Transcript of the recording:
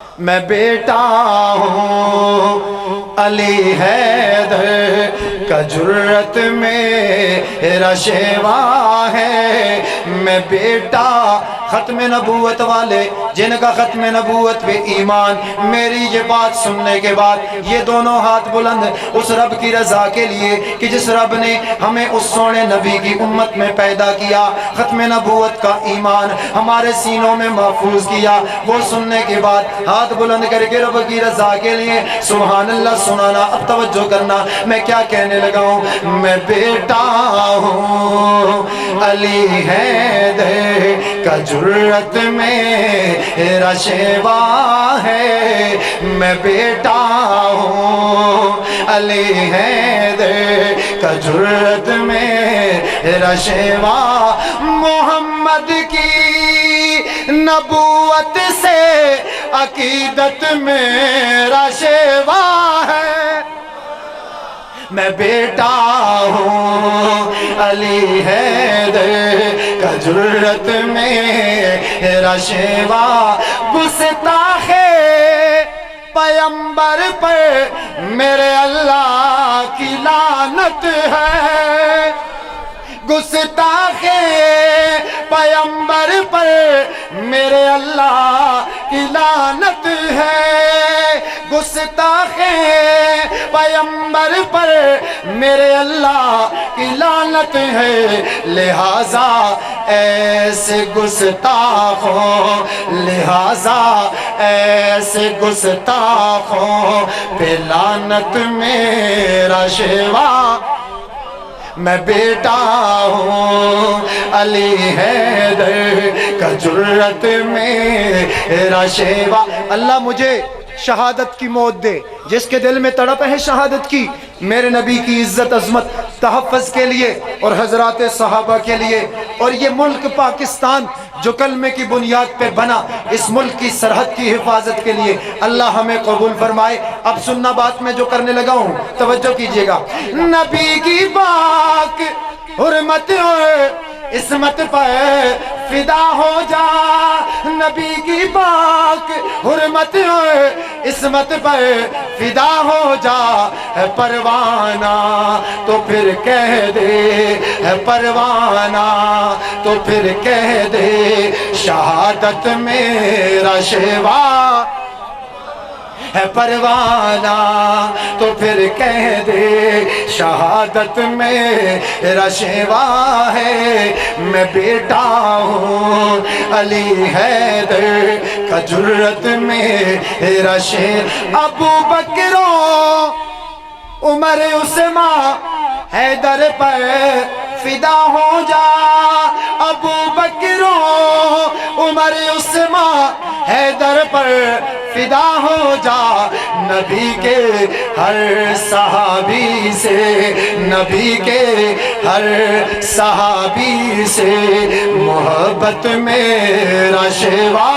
میں بیٹا ہوں علی حیدر کا جرت میرا شیوا ہے، میں بیٹا ختم نبوت والے جن کا ختم نبوت پہ ایمان، میری یہ بات سننے کے بعد یہ دونوں ہاتھ بلند اس رب کی رضا کے لیے کہ جس رب نے ہمیں اس سونے نبی کی امت میں پیدا کیا، ختم نبوت کا ایمان ہمارے سینوں میں محفوظ کیا، وہ سننے کے بعد ہاتھ بلند کر کے رب کی رضا کے لیے سبحان اللہ سنانا۔ اب توجہ کرنا میں کیا کہنے لگا ہوں، میں بیٹا ہوں علی حیدر کا جرت میرا شیوا ہے، میں بیٹا ہوں علی حیدر کا جرت میرا شیوا، محمد کی نبوت سے عقیدت میرا شیوا ہے، میں بیٹا ہوں علی حیدر کا جرت میرا شیوا، گستاخ پیمبر پر میرے اللہ کی لعنت ہے، گستاخ پیمبر پر میرے اللہ کی لعنت ہے، گستاخ پیمبر پر میرے اللہ کی لعنت ہے، لہذا ایسے گستاخوں لہذا ایسے گستاخوں پہ لعنت میرا شیوا، میں بیٹا ہوں علی حیدر کا جرت میرا شیوا۔ اللہ مجھے شہادت کی موت دے، جس کے دل میں تڑپ ہے شہادت کی، میرے نبی کی عزت عظمت تحفظ کے لیے اور حضرات صحابہ کے لیے، اور یہ ملک پاکستان جو کلمے کی بنیاد پہ بنا، اس ملک کی سرحد کی حفاظت کے لیے اللہ ہمیں قبول فرمائے۔ اب سننا بات میں جو کرنے لگا ہوں، توجہ کیجئے گا۔ نبی کی پاک حرمت عصمت پر فدا ہو جا، نبی کی پاک حرمت عصمت پر فدا ہو جا، ہے پروانہ تو پھر کہہ دے، ہے پروانہ تو پھر کہہ دے، شہادت میرا شیوا ہے پروانہ تو پھر کہہ دے، شہادت میرا شیوا ہے، میں بیٹا ہوں علی حیدر کا جرت میرا شیر، ابو بکر عمر عثمان حیدر پر فدا ہو جا، ابو بکر عمر عثمان حیدر پر فدا ہو جا، نبی کے ہر صحابی سے، نبی کے ہر صحابی سے محبت میرا شیوا،